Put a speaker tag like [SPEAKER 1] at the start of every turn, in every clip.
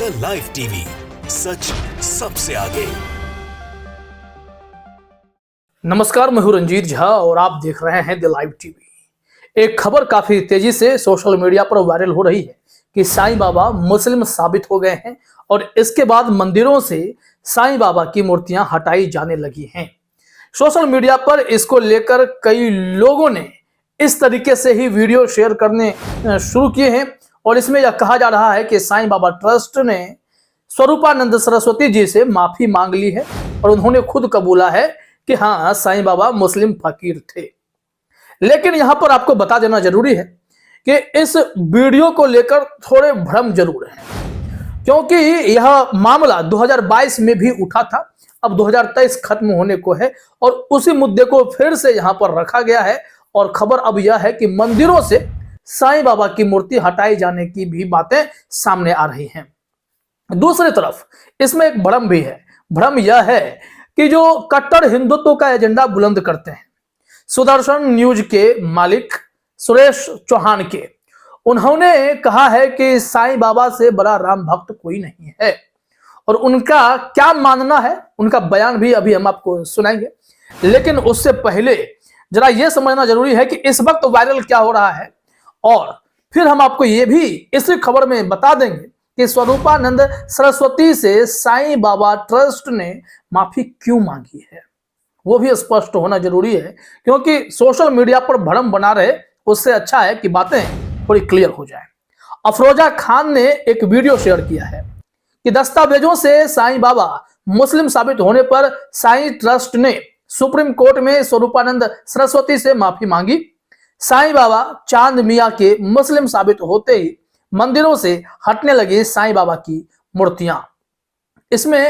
[SPEAKER 1] The live TV, सच सबसे आगे।
[SPEAKER 2] नमस्कार, मैं हूं रंजीत झा और आप देख रहे हैं द लाइव टीवी। एक खबर काफी तेजी से सोशल मीडिया पर वायरल हो रही है कि साईं बाबा मुस्लिम साबित हो गए हैं और इसके बाद मंदिरों से साईं बाबा की मूर्तियां हटाई जाने लगी हैं। सोशल मीडिया पर इसको लेकर कई लोगों ने इस तरीके से ही वीडियो शेयर करने शुरू किए हैं और इसमें यह कहा जा रहा है कि साईं बाबा ट्रस्ट ने स्वरूपानंद सरस्वती जी से माफी मांग ली है और उन्होंने खुद कबूला है कि हाँ, साईं बाबा मुस्लिम फकीर थे। लेकिन यहां पर आपको बता देना जरूरी है कि इस वीडियो को लेकर थोड़े भ्रम जरूर है, क्योंकि यह मामला 2022 में भी उठा था। अब 2023 खत्म होने को है और उसी मुद्दे को फिर से यहां पर रखा गया है और खबर अब यह है कि मंदिरों से साईं बाबा की मूर्ति हटाई जाने की भी बातें सामने आ रही हैं। दूसरी तरफ इसमें एक भ्रम भी है। भ्रम यह है कि जो कट्टर हिंदुत्व का एजेंडा बुलंद करते हैं, सुदर्शन न्यूज के मालिक सुरेश चौहान के, उन्होंने कहा है कि साईं बाबा से बड़ा राम भक्त कोई नहीं है और उनका क्या मानना है, उनका बयान भी अभी हम आपको सुनाएंगे। लेकिन उससे पहले जरा यह समझना जरूरी है कि इस वक्त वायरल क्या हो रहा है और फिर हम आपको यह भी इस खबर में बता देंगे कि स्वरूपानंद सरस्वती से साईं बाबा ट्रस्ट ने माफी क्यों मांगी है। वो भी स्पष्ट होना जरूरी है, क्योंकि सोशल मीडिया पर भ्रम बना रहे उससे अच्छा है कि बातें थोड़ी क्लियर हो जाए। अफरोजा खान ने एक वीडियो शेयर किया है कि दस्तावेजों से साईं बाबा मुस्लिम साबित होने पर साईं ट्रस्ट ने सुप्रीम कोर्ट में स्वरूपानंद सरस्वती से माफी मांगी। साईं बाबा चांद मियां के मुस्लिम साबित होते ही मंदिरों से हटने लगी साईं बाबा की मूर्तियां। इसमें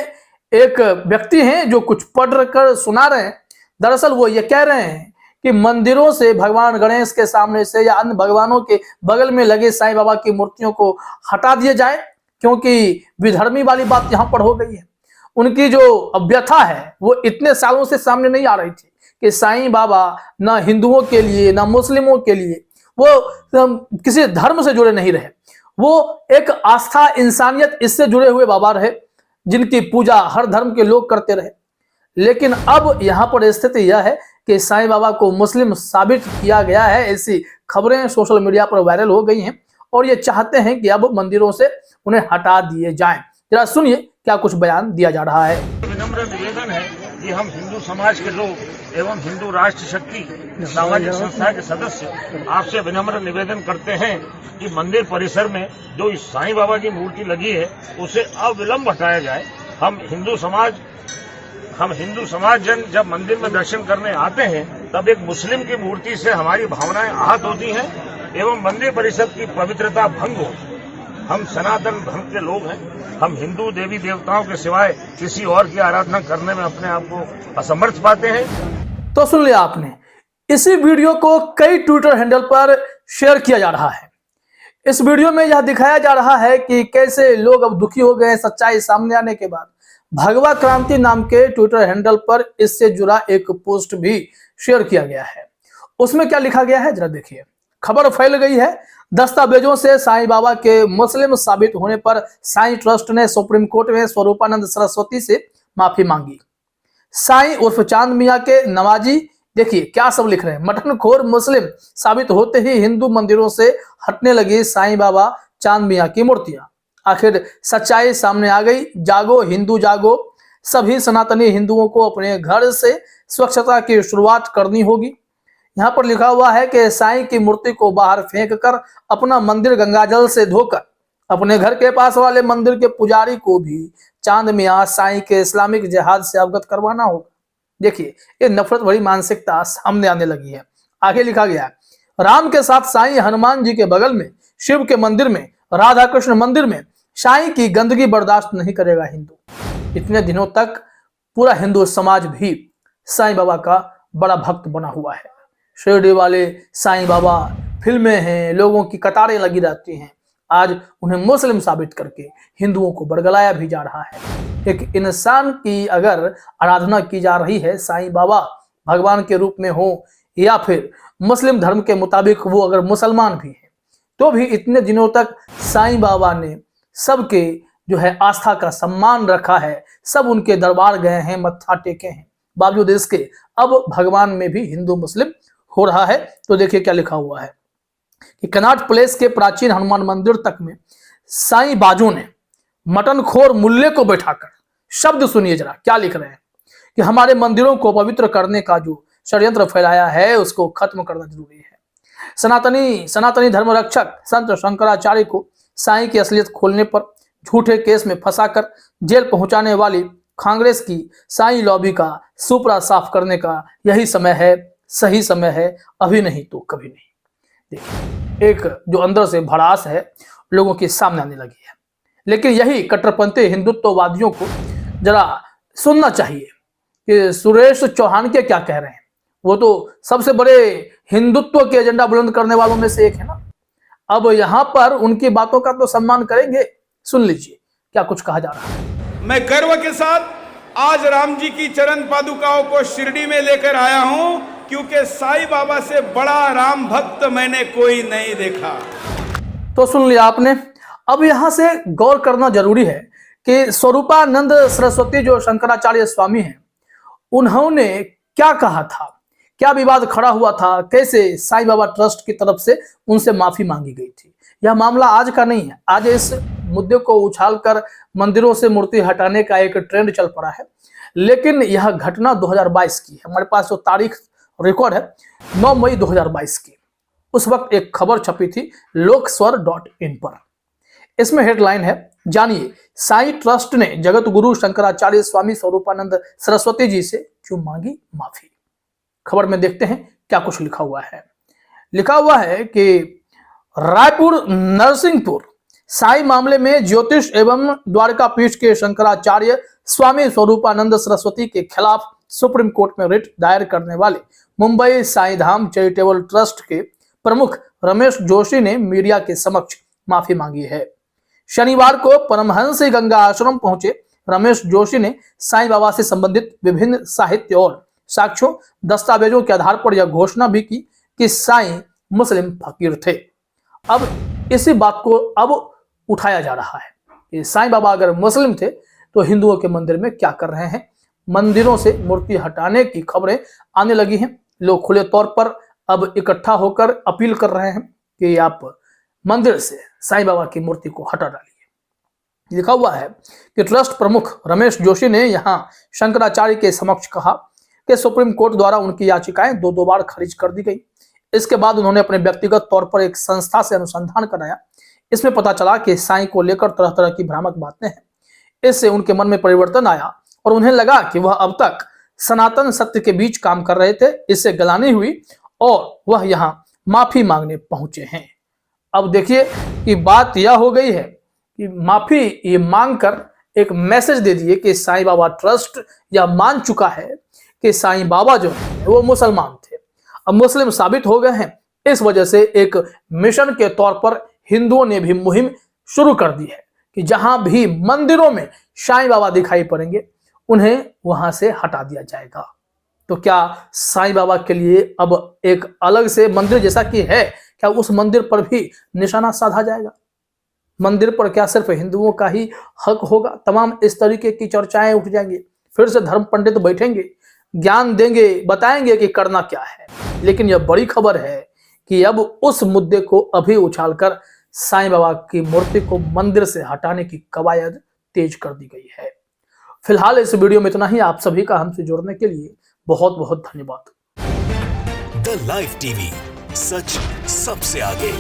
[SPEAKER 2] एक व्यक्ति हैं जो कुछ पढ़ कर सुना रहे हैं। दरअसल वो ये कह रहे हैं कि मंदिरों से भगवान गणेश के सामने से या अन्य भगवानों के बगल में लगे साईं बाबा की मूर्तियों को हटा दिए जाए, क्योंकि विधर्मी वाली बात यहां पर हो गई है। उनकी जो व्यथा है वो इतने सालों से सामने नहीं आ रही थी कि साईं बाबा ना हिंदुओं के लिए ना मुस्लिमों के लिए, वो किसी धर्म से जुड़े नहीं रहे। वो एक आस्था, इंसानियत, इससे जुड़े हुए बाबा रहे जिनकी पूजा हर धर्म के लोग करते रहे। लेकिन अब यहां पर स्थिति यह है कि साईं बाबा को मुस्लिम साबित किया गया है। ऐसी खबरें सोशल मीडिया पर वायरल हो गई हैं और ये चाहते हैं कि अब मंदिरों से उन्हें हटा दिए जाएं। जरा सुनिए क्या कुछ बयान दिया जा रहा है।
[SPEAKER 3] विनम्र निवेदन है कि हम हिंदू समाज के लोग एवं हिंदू राष्ट्र शक्ति सामाजिक संस्था के सदस्य आपसे विनम्र निवेदन करते हैं कि मंदिर परिसर में जो इस साईं बाबा की मूर्ति लगी है उसे अविलंब हटाया जाए। हम हिंदू समाज जन जब मंदिर में दर्शन करने आते हैं तब एक मुस्लिम की मूर्ति से हमारी भावनाएं आहत होती हैं एवं मंदिर परिसर की पवित्रता भंग हो। हम सनातन धर्म के लोग हैं। हम हिंदू देवी देवताओं के सिवाय किसी और की आराधना करने में अपने आप को असमर्थ पाते हैं।
[SPEAKER 2] तो सुन लिया आपने। इसी वीडियो को कई ट्विटर हैंडल पर शेयर किया जा रहा है। इस वीडियो में यह दिखाया जा रहा है कि कैसे लोग अब दुखी हो गए सच्चाई सामने आने के बाद। भगवा क्रांति नाम के ट्विटर हैंडल पर इससे जुड़ा एक पोस्ट भी शेयर किया गया है। उसमें क्या लिखा गया है जरा देखिए। खबर फैल गई है, दस्तावेजों से साईं बाबा के मुस्लिम साबित होने पर साईं ट्रस्ट ने सुप्रीम कोर्ट में स्वरूपानंद सरस्वती से माफी मांगी। साईं उर्फ चांद मियां के नवाजी, देखिए क्या सब लिख रहे हैं। मटनखोर मुस्लिम साबित होते ही हिंदू मंदिरों से हटने लगी साईं बाबा चांद मियां की मूर्तियां। आखिर सच्चाई सामने आ गई। जागो हिंदू जागो। सभी सनातनी हिंदुओं को अपने घर से स्वच्छता की शुरुआत करनी होगी। यहाँ पर लिखा हुआ है कि साईं की मूर्ति को बाहर फेंक कर अपना मंदिर गंगाजल से धोकर अपने घर के पास वाले मंदिर के पुजारी को भी चांद मियां साईं के इस्लामिक जिहाद से अवगत करवाना होगा। देखिए ये नफरत भरी मानसिकता सामने आने लगी है। आगे लिखा गया है, राम के साथ साईं हनुमान जी के बगल में, शिव के मंदिर में, राधा कृष्ण मंदिर में साईं की गंदगी बर्दाश्त नहीं करेगा हिंदू। इतने दिनों तक पूरा हिंदू समाज भी साईं बाबा का बड़ा भक्त बना हुआ है। शिरडी वाले साईं बाबा फिल्में हैं, लोगों की कतारें लगी रहती हैं। आज उन्हें मुस्लिम साबित करके हिंदुओं को बरगलाया भी जा रहा है। एक इंसान की अगर आराधना की जा रही है, साईं बाबा भगवान के रूप में हो या फिर मुस्लिम धर्म के मुताबिक वो अगर मुसलमान भी है, तो भी इतने दिनों तक साईं बाबा ने सबके जो है आस्था का सम्मान रखा है, सब उनके दरबार गए हैं, मत्था टेके हैं, बावजूद इसके अब भगवान में भी हिंदू मुस्लिम हो रहा है। तो देखिए क्या लिखा हुआ है कि कनॉट प्लेस के प्राचीन हनुमान मंदिर तक में साईं बाजू ने मटनखोर मुल्ले को बैठाकर, शब्द सुनिए जरा क्या लिख रहे हैं, कि हमारे मंदिरों को पवित्र करने का जो षड्यंत्र फैलाया है उसको खत्म करना जरूरी है। सनातनी धर्म रक्षक संत शंकराचार्य को साईं की असलियत खोलने पर झूठे केस में फंसाकर जेल पहुंचाने वाली कांग्रेस की साईं लॉबी का सुपड़ा साफ करने का यही समय है, सही समय है, अभी नहीं तो कभी नहीं। देखिए एक जो अंदर से भड़ास है लोगों के सामने आने लगी है, लेकिन यही कट्टरपंथी हिंदुत्ववादियों को जरा सुनना चाहिए कि सुरेश चौहान के क्या कह रहे हैं। वो तो सबसे बड़े हिंदुत्व के एजेंडा बुलंद करने वालों में से एक है ना। अब यहां पर उनकी बातों का तो सम्मान करेंगे। सुन लीजिए क्या कुछ कहा जा रहा है।
[SPEAKER 4] मैं गर्व के साथ आज राम जी की चरण पादुकाओं को शिरडी में लेकर आया हूं, क्योंकि साईं बाबा से बड़ा राम भक्त मैंने कोई नहीं देखा।
[SPEAKER 2] तो सुन लिया आपने। अब यहां से गौर करना जरूरी है कि स्वरूपानंद सरस्वती जो शंकराचार्य स्वामी हैं, उन्होंने क्या कहा था, क्या विवाद खड़ा हुआ था, कैसे साईं बाबा ट्रस्ट की तरफ से उनसे माफी मांगी गई थी। यह मामला आज का नहीं है। आज इस मुद्दे को उछालकर मंदिरों से मूर्ति हटाने का एक ट्रेंड चल पड़ा है, लेकिन यह घटना 2022 की है। हमारे पास जो तारीख रिकॉर्ड है 9 मई 2022 की। उस वक्त एक खबर छपी थी लोकस्वर.in पर। इसमें हेडलाइन है, जानिए साईं ट्रस्ट ने जगत गुरु शंकराचार्य स्वामी स्वरूपानंद सरस्वती जी से क्यों मांगी माफी। खबर में देखते हैं क्या कुछ लिखा हुआ है। लिखा हुआ है कि रायपुर नरसिंहपुर साईं मामले में ज्योतिष एवं द्वारका पीठ के शंकराचार्य स्वामी स्वरूपानंद सरस्वती के खिलाफ सुप्रीम कोर्ट में रिट दायर करने वाले मुंबई साईं धाम चैरिटेबल ट्रस्ट के प्रमुख रमेश जोशी ने मीडिया के समक्ष माफी मांगी है। शनिवार को परमहंस गंगा आश्रम पहुंचे रमेश जोशी ने साईं बाबा से संबंधित विभिन्न साहित्य और साक्ष्यों दस्तावेजों के आधार पर यह घोषणा भी की कि साईं मुस्लिम फकीर थे। अब इसी बात को अब उठाया जा रहा है कि साईं बाबा अगर मुस्लिम थे तो हिंदुओं के मंदिर में क्या कर रहे हैं। मंदिरों से मूर्ति हटाने की खबरें आने लगी हैं। लोग खुले तौर पर अब इकट्ठा होकर अपील कर रहे हैं कि आप मंदिर से साईं बाबा की मूर्ति को हटा डालिए। लिखा हुआ है कि ट्रस्ट प्रमुख रमेश जोशी ने यहां शंकराचार्य के समक्ष कहा कि सुप्रीम कोर्ट द्वारा उनकी याचिकाएं 2 बार खारिज कर दी गई। इसके बाद उन्होंने अपने व्यक्तिगत तौर पर एक संस्था से अनुसंधान कराया। इसमें पता चला कि साईं को लेकर तरह तरह की भ्रामक बातें हैं। इससे उनके मन में परिवर्तन आया और उन्हें लगा कि वह अब तक सनातन सत्य के बीच काम कर रहे थे। इससे गलानी हुई और वह यहाँ माफी मांगने पहुंचे हैं। अब देखिए कि बात यह हो गई है कि माफी ये मांगकर एक मैसेज दे दिए कि साईं बाबा ट्रस्ट यह मान चुका है कि साईं बाबा जो है वो मुसलमान थे, अब मुस्लिम साबित हो गए हैं। इस वजह से एक मिशन के तौर पर हिंदुओं ने भी मुहिम शुरू कर दी है कि जहां भी मंदिरों में साईं बाबा दिखाई पड़ेंगे उन्हें वहां से हटा दिया जाएगा। तो क्या साईं बाबा के लिए अब एक अलग से मंदिर जैसा कि है, क्या उस मंदिर पर भी निशाना साधा जाएगा? मंदिर पर क्या सिर्फ हिंदुओं का ही हक होगा? तमाम इस तरीके की चर्चाएं उठ जाएंगी। फिर से धर्म पंडित बैठेंगे, ज्ञान देंगे, बताएंगे कि करना क्या है। लेकिन यह बड़ी खबर है कि अब उस मुद्दे को अभी उछालकर साईं बाबा की मूर्ति को मंदिर से हटाने की कवायद तेज कर दी गई है। फिलहाल इस वीडियो में इतना ही। आप सभी का हमसे जुड़ने के लिए बहुत बहुत धन्यवाद।
[SPEAKER 1] द लाइव टीवी, सच सबसे आगे।